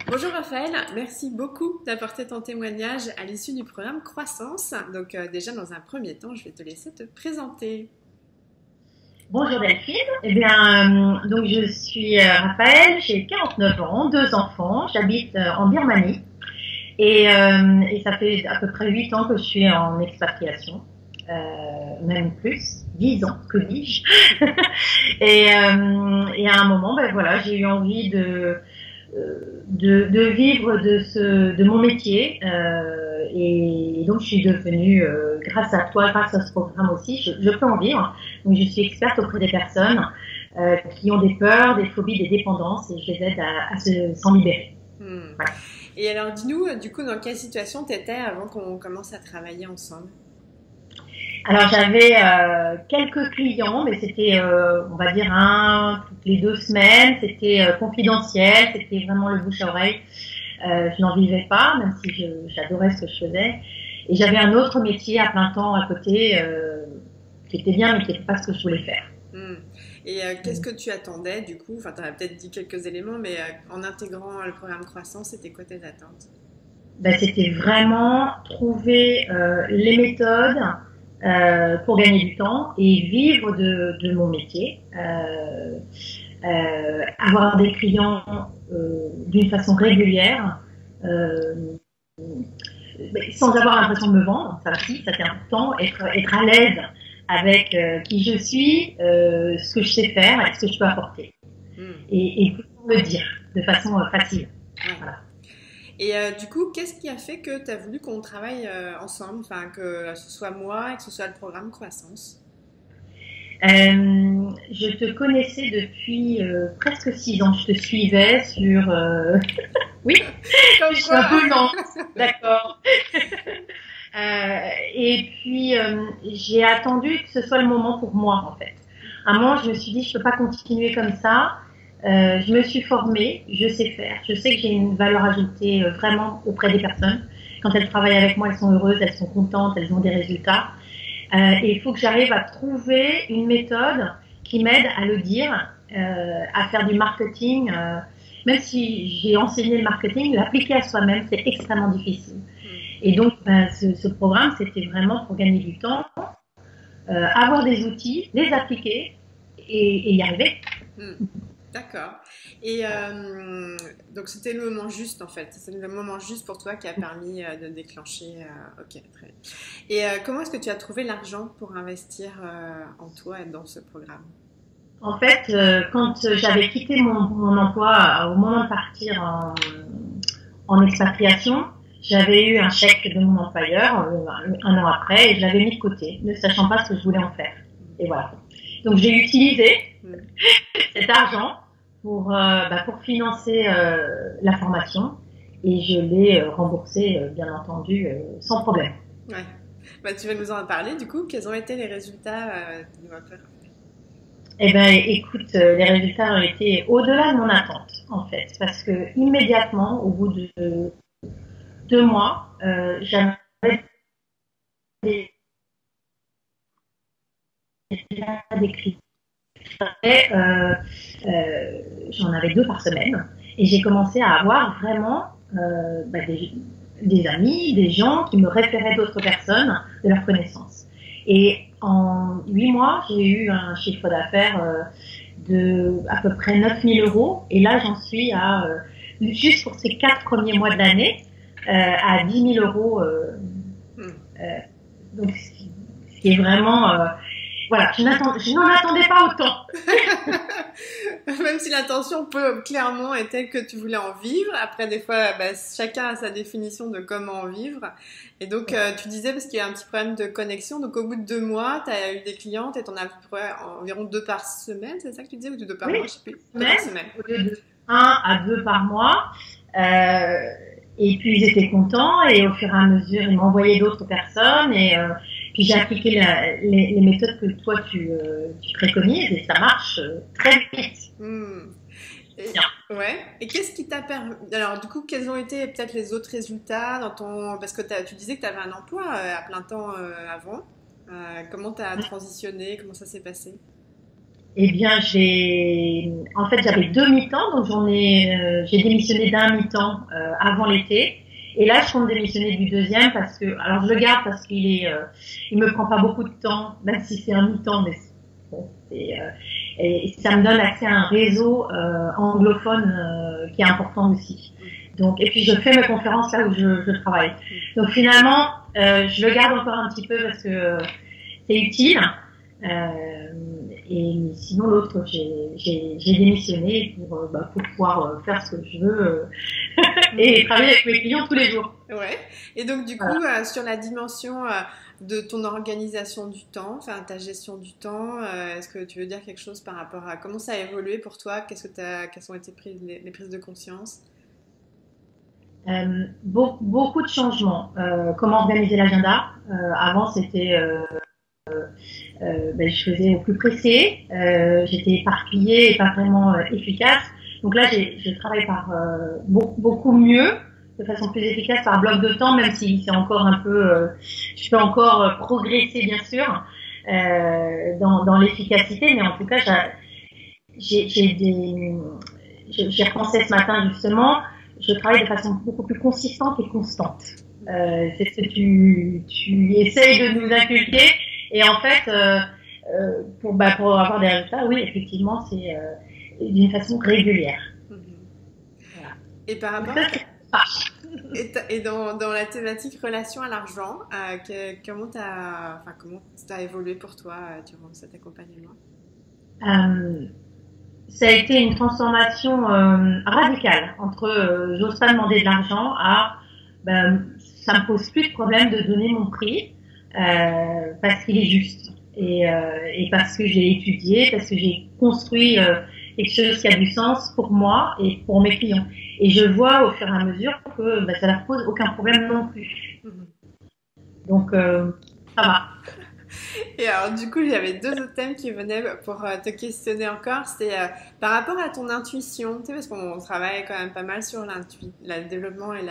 Bonjour Raphaël, merci beaucoup d'apporter ton témoignage à l'issue du programme Croissance. Donc déjà dans un premier temps, je vais te laisser te présenter. Bonjour Delphine. Donc je suis Raphaël, j'ai 49 ans, deux enfants, j'habite en Birmanie et ça fait à peu près 8 ans que je suis en expatriation, même plus, 10 ans, que dis-je. Et à un moment, voilà, j'ai eu envie de vivre de mon métier et donc je suis devenue grâce à toi, grâce à ce programme aussi, je peux en vivre. Donc je suis experte auprès des personnes qui ont des peurs, des phobies, des dépendances et je les aide à s'en libérer. Hmm. Voilà. Et alors dis-nous du coup dans quelle situation tu étais avant qu'on commence à travailler ensemble? Alors j'avais quelques clients, mais c'était on va dire un toutes les 2 semaines, c'était confidentiel, c'était vraiment le bouche à oreille. Je n'en vivais pas, même si j'adorais ce que je faisais. Et j'avais un autre métier à plein temps à côté qui était bien, mais qui n'était pas ce que je voulais faire. Hmm. Et qu'est-ce que tu attendais du coup? Enfin, tu as peut-être dit quelques éléments, mais en intégrant le programme Croissance, c'était quoi tes attentes? C'était vraiment trouver les méthodes pour gagner du temps et vivre de mon métier. Avoir des clients d'une façon régulière, euh, sans avoir l'impression de me vendre, ça aussi, ça fait important, être à l'aise avec qui je suis, ce que je sais faire et ce que je peux apporter. Hmm. Et pouvoir le dire de façon facile. Ouais. Voilà. Et du coup, qu'est-ce qui a fait que tu as voulu qu'on travaille ensemble, enfin que ce soit moi et que ce soit le programme Croissance? Je te connaissais depuis presque 6 ans. Je te suivais sur... Oui, Comme je suis un quoi? peu lente, d'accord. Et puis, j'ai attendu que ce soit le moment pour moi, en fait. À un moment, je me suis dit, je peux pas continuer comme ça. Je me suis formée, je sais faire. Je sais que j'ai une valeur ajoutée vraiment auprès des personnes. Quand elles travaillent avec moi, elles sont heureuses, elles sont contentes, elles ont des résultats. Et il faut que j'arrive à trouver une méthode qui m'aide à le dire, à faire du marketing. Même si j'ai enseigné le marketing, l'appliquer à soi-même, c'est extrêmement difficile. Hmm. Et donc, ce programme, c'était vraiment pour gagner du temps, avoir des outils, les appliquer et y arriver. Hmm. D'accord. Et donc c'était le moment juste en fait. C'est le moment juste pour toi qui a permis de déclencher. Ok, très bien. Et comment est-ce que tu as trouvé l'argent pour investir en toi et dans ce programme? En fait, quand j'avais quitté mon emploi au moment de partir en expatriation, j'avais eu un chèque de mon employeur un an après et je l'avais mis de côté, ne sachant pas ce que je voulais en faire. Et voilà. Donc j'ai utilisé Hmm. cet argent pour financer la formation et je l'ai remboursé, bien entendu, sans problème. Ouais. Bah, tu vas nous en parler du coup. Quels ont été les résultats de votre... Eh ben, écoute, les résultats ont été au-delà de mon attente, en fait, parce que immédiatement, au bout de 2 mois, j'avais des clients. J'en avais 2 par semaine, et j'ai commencé à avoir vraiment des amis, des gens qui me référaient d'autres personnes de leur connaissance. Et en 8 mois, j'ai eu un chiffre d'affaires de à peu près 9 000 euros. Et là, j'en suis à, juste pour ces 4 premiers mois de l'année, à 10 000 euros. Hmm. Donc, ce qui est vraiment... voilà, je n'en attendais pas autant. Même si l'intention peut clairement est telle que tu voulais en vivre. Après, des fois, bah, chacun a sa définition de comment en vivre. Et donc, tu disais, parce qu'il y a un petit problème de connexion, donc au bout de 2 mois, tu as eu des clientes et tu en as à peu près environ 2 par semaine, c'est ça que tu disais, ou 2 par Oui, mois, je sais plus. 2 par semaine. au lieu de 1 à 2 par mois. Euh, et puis ils étaient contents et au fur et à mesure ils m'envoyaient d'autres personnes et puis j'ai appliqué les méthodes que toi tu préconises et ça marche très vite. Hmm. Et, Bien. ouais. Et qu'est-ce qui t'a permis... Alors, du coup, quels ont été peut-être les autres résultats dans ton... Parce que tu disais que tu avais un emploi à plein temps avant. Comment tu as transitionné? Comment ça s'est passé? Eh bien, en fait, j'avais 2 mi-temps, donc j'ai démissionné d'un mi-temps avant l'été. Et là, je compte démissionner du deuxième parce que, alors je le garde parce il me prend pas beaucoup de temps, même si c'est un mi-temps, mais bon, et ça me donne accès à un réseau anglophone qui est important aussi. Donc, et puis je fais mes conférences là où je travaille. Donc finalement, je le garde encore un petit peu parce que c'est utile. Et sinon l'autre, j'ai démissionné pour pouvoir faire ce que je veux et travailler avec mes clients tous les jours. Ouais. Et donc du coup, sur la dimension de ton organisation du temps, enfin ta gestion du temps, est-ce que tu veux dire quelque chose par rapport à comment ça a évolué pour toi? Quelles ont été les prises de conscience? Beaucoup de changements. Comment organiser l'agenda? Avant, c'était je faisais au plus pressé, j'étais éparpillée et pas vraiment efficace. Donc là, je travaille par beaucoup mieux, de façon plus efficace par bloc de temps, même si c'est encore un peu, je peux encore progresser bien sûr dans l'efficacité, mais en tout cas, j'ai repensé ce matin justement, je travaille de façon beaucoup plus consistante et constante. C'est ce que tu essayes de nous inculquer. Et en fait, pour avoir des résultats, oui, effectivement, c'est d'une façon régulière. Voilà. Et par rapport et dans la thématique relation à l'argent, comment ça a évolué pour toi durant cet accompagnement? Ça a été une transformation radicale entre j'ose pas demander de l'argent à ça me pose plus de problème de donner mon prix. Parce qu'il est juste et parce que j'ai étudié, parce que j'ai construit quelque chose qui a du sens pour moi et pour mes clients. Et je vois au fur et à mesure que ça leur pose aucun problème non plus. Donc ça va. Et alors du coup, j'avais 2 autres thèmes qui venaient pour te questionner encore. C'est par rapport à ton intuition, tu sais, parce qu'on travaille quand même pas mal sur le développement et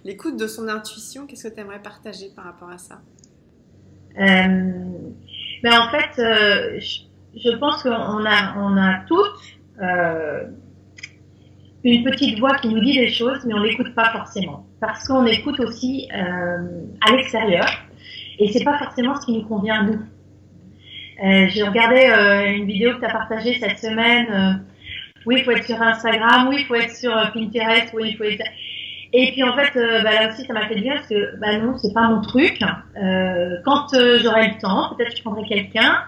l'écoute de son intuition. Qu'est-ce que tu aimerais partager par rapport à ça? Mais en fait, je pense qu'on a toutes une petite voix qui nous dit des choses, mais on n'écoute pas forcément, parce qu'on écoute aussi à l'extérieur, et c'est pas forcément ce qui nous convient à nous. J'ai regardé une vidéo que tu as partagée cette semaine. Oui, il faut être sur Instagram, oui, il faut être sur Pinterest, oui, il faut être... Et puis en fait, là aussi, ça m'a fait dire que non, c'est pas mon truc. Quand j'aurai le temps, peut-être je prendrai quelqu'un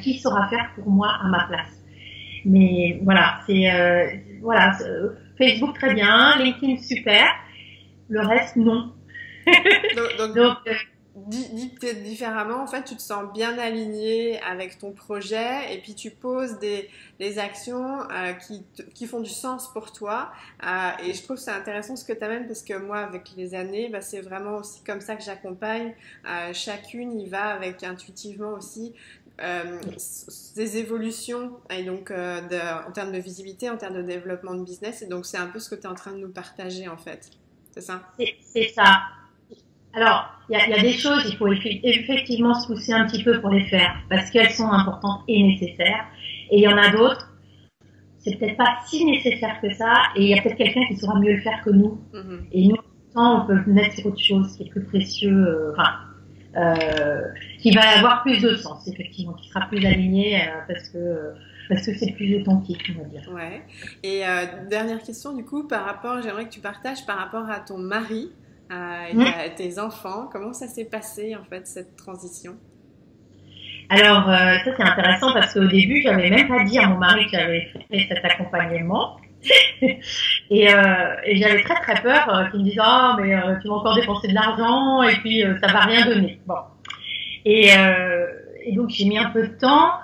qui saura faire pour moi à ma place. Mais voilà, Facebook très bien, LinkedIn super, le reste non. Donc dit peut-être différemment, en fait, tu te sens bien aligné avec ton projet et puis tu poses des actions qui font du sens pour toi. Et je trouve que c'est intéressant ce que tu amènes parce que moi, avec les années, c'est vraiment aussi comme ça que j'accompagne. Chacune y va avec intuitivement aussi des évolutions et donc en termes de visibilité, en termes de développement de business. Et donc, c'est un peu ce que tu es en train de nous partager en fait. C'est ça? C'est ça. Alors, il y a des choses, il faut effectivement se pousser un petit peu pour les faire, parce qu'elles sont importantes et nécessaires. Et il y en a d'autres, c'est peut-être pas si nécessaire que ça, et il y a peut-être quelqu'un qui saura mieux le faire que nous. Et nous, on peut mettre sur autre chose qui est plus précieux, qui va avoir plus de sens, effectivement, qui sera plus aligné, parce que c'est plus authentique, on va dire. Ouais. Et dernière question, du coup, j'aimerais que tu partages par rapport à ton mari. Et tes enfants, comment ça s'est passé en fait cette transition? Alors ça c'est intéressant parce qu'au début j'avais même pas dit à mon mari que j'avais fait cet accompagnement et j'avais très très peur qu'il me dise mais tu vas encore dépenser de l'argent et puis ça va rien donner. Bon et donc j'ai mis un peu de temps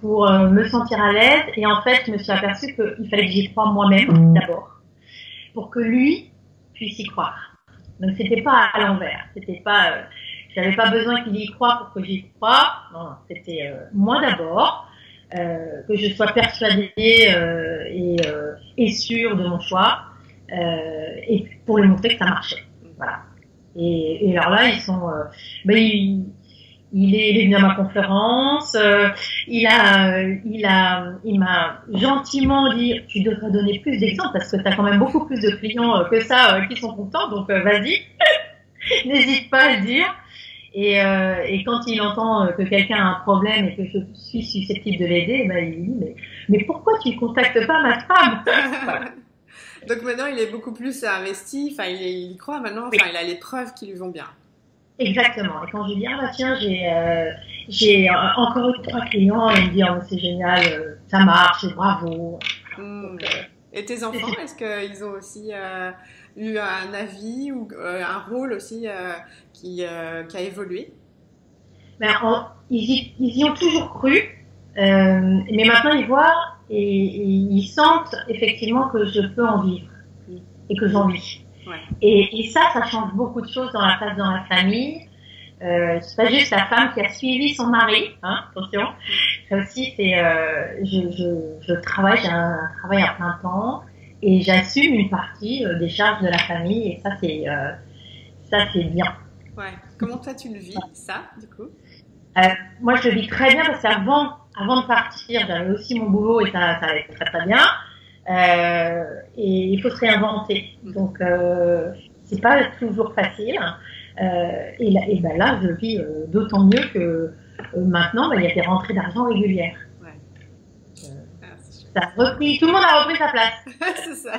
pour me sentir à l'aise et en fait je me suis aperçue qu'il fallait que j'y croie moi-même d'abord pour que lui puisse y croire. Donc c'était pas à l'envers, c'était pas, j'avais pas besoin qu'il y croie pour que j'y croie. Non, c'était moi d'abord, que je sois persuadée et sûre de mon choix, et pour lui montrer que ça marchait. Voilà. Et alors là ils sont, il est venu à ma conférence. Il m'a gentiment dit, tu devrais donner plus d'exemples parce que tu as quand même beaucoup plus de clients que ça qui sont contents. Donc vas-y, n'hésite pas à le dire. Et quand il entend que quelqu'un a un problème et que je suis susceptible de l'aider, ben, il dit mais pourquoi tu contactes pas ma femme? Voilà. Donc maintenant, il est beaucoup plus investi. Enfin, il y croit maintenant. Enfin, il a les preuves qui lui vont bien. Exactement. Et quand je lui dis ah bah tiens j'ai encore eu 3 clients, il me dit oh, c'est génial, ça marche, bravo. Donc, et tes enfants, est-ce qu'ils ont aussi eu un avis ou un rôle aussi qui a évolué? Ben, ils y ont toujours cru, mais maintenant ils voient et ils sentent effectivement que je peux en vivre et que j'en vis. Ouais. Et ça change beaucoup de choses dans la famille. C'est pas juste la femme qui a suivi son mari, hein, attention. Ça aussi, c'est, je travaille, j'ai un travail à plein temps et j'assume une partie des charges de la famille et ça c'est bien. Ouais. Comment toi tu le vis, ça, du coup? Moi, je le vis très bien parce qu'avant de partir, j'avais aussi mon boulot et ça allait très très bien. Et il faut se réinventer. Donc, c'est pas toujours facile. Et ben là, je vis d'autant mieux que maintenant, ben, il y a des rentrées d'argent régulières. Ouais. Ça a repris, tout le monde a repris sa place. C'est ça.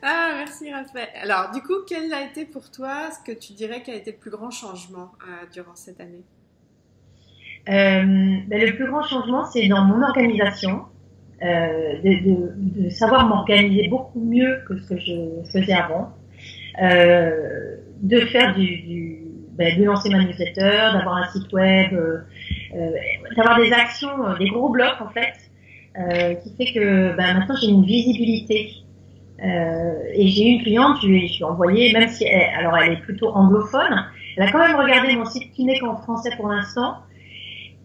Ah, merci Raphaël. Alors, du coup, quel a été pour toi ce que tu dirais qui a été le plus grand changement durant cette année? Ben, le plus grand changement, c'est dans mon organisation. De savoir m'organiser beaucoup mieux que ce que je faisais avant, de faire de lancer ma newsletter, d'avoir un site web, d'avoir des actions, des gros blocs en fait, qui fait que maintenant j'ai une visibilité. Et j'ai eu une cliente, je lui ai envoyé, même si elle est plutôt anglophone, elle a quand même regardé mon site qui n'est qu'en français pour l'instant.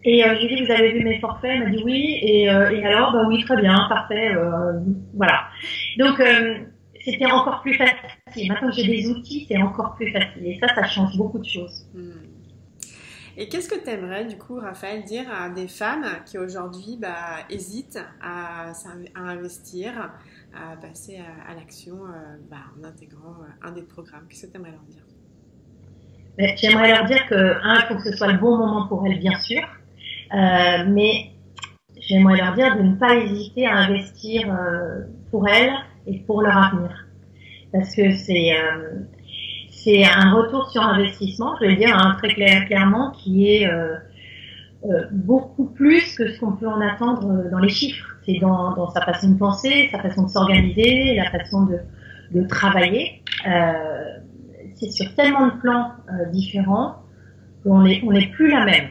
Et je lui ai dit, vous avez vu mes forfaits? Elle m'a dit oui. Et alors, bah oui, très bien, parfait. Voilà. Donc, c'était encore plus facile. Maintenant que j'ai des outils, c'est encore plus facile. Et ça change beaucoup de choses. Et qu'est-ce que tu aimerais, du coup, Raphaël, dire à des femmes qui aujourd'hui hésitent à investir, à passer à l'action en intégrant un des programmes? Qu'est-ce que tu aimerais leur dire? J'aimerais leur dire que, il faut que ce soit le bon moment pour elles, bien sûr. Mais j'aimerais leur dire de ne pas hésiter à investir pour elles et pour leur avenir, parce que c'est un retour sur investissement, je vais le dire très clairement, qui est beaucoup plus que ce qu'on peut en attendre dans les chiffres. C'est dans sa façon de penser, sa façon de s'organiser, la façon de travailler. C'est sur tellement de plans différents qu'on n'est plus la même.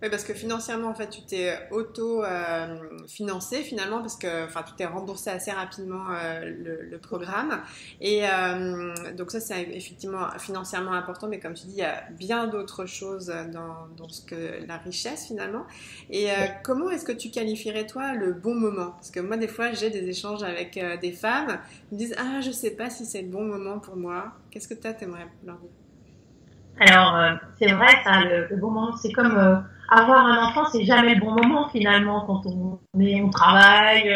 Oui, parce que financièrement, en fait, tu t'es auto-financé finalement, parce que tu t'es remboursé assez rapidement le programme. Et donc ça, c'est effectivement financièrement important, mais comme tu dis, il y a bien d'autres choses dans ce que la richesse finalement. Et comment est-ce que tu qualifierais, toi, le bon moment? Parce que moi, des fois, j'ai des échanges avec des femmes qui me disent « Ah, je sais pas si c'est le bon moment pour moi. » Qu'est-ce que toi, t'aimerais leur dire? Alors, c'est vrai, ça, le bon moment, c'est comme avoir un enfant, c'est jamais le bon moment finalement quand on travaille.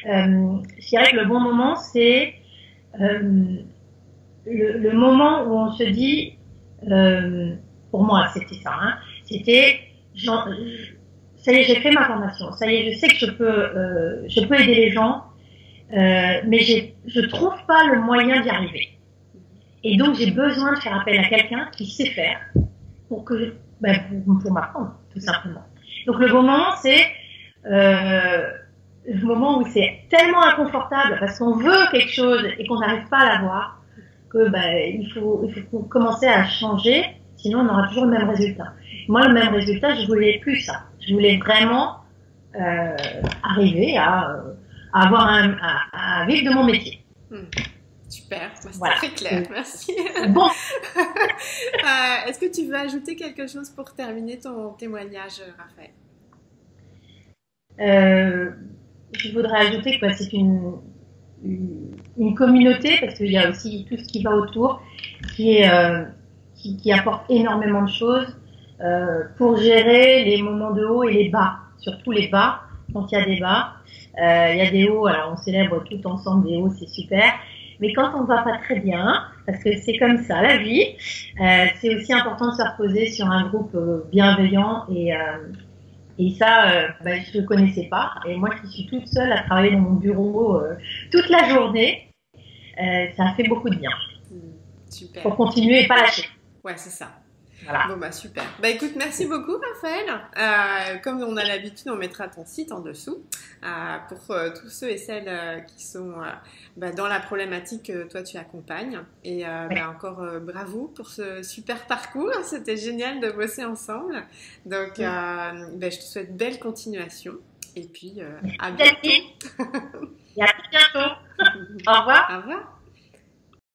Je dirais que le bon moment, c'est le moment où on se dit, pour moi, c'était ça, hein, c'était, ça y est, j'ai fait ma formation, ça y est, je sais que je peux aider les gens, mais je trouve pas le moyen d'y arriver. Et donc, j'ai besoin de faire appel à quelqu'un qui sait faire pour m'apprendre, tout simplement. Donc, le bon moment, c'est le moment où c'est tellement inconfortable parce qu'on veut quelque chose et qu'on n'arrive pas à l'avoir que il faut commencer à changer, sinon on aura toujours le même résultat. Moi, le même résultat, je voulais plus ça. Je voulais vraiment arriver à vivre de mon métier. Super, c'est voilà. Très clair, merci. Bon. Est-ce que tu veux ajouter quelque chose pour terminer ton témoignage, Raphaël? Je voudrais ajouter que c'est une communauté, parce qu'il y a aussi tout ce qui va autour, qui qui apporte énormément de choses pour gérer les moments de haut et les bas, surtout les bas, quand il y a des bas. Il y a des hauts, alors on célèbre tout ensemble des hauts, c'est super. Mais quand on ne va pas très bien, parce que c'est comme ça la vie, c'est aussi important de se reposer sur un groupe bienveillant et ça, je ne connaissais pas. Et moi qui suis toute seule à travailler dans mon bureau toute la journée, ça a fait beaucoup de bien. Super. Pour continuer et pas lâcher. Ouais, c'est ça. Voilà. Bon, bah super. Bah écoute, merci beaucoup Raphaël. Comme on a l'habitude, on mettra ton site en dessous pour tous ceux et celles qui sont dans la problématique que toi tu accompagnes. Et encore bravo pour ce super parcours. C'était génial de bosser ensemble. Donc, je te souhaite belle continuation. Et puis, à bientôt. Et à bientôt. Au revoir. Au revoir.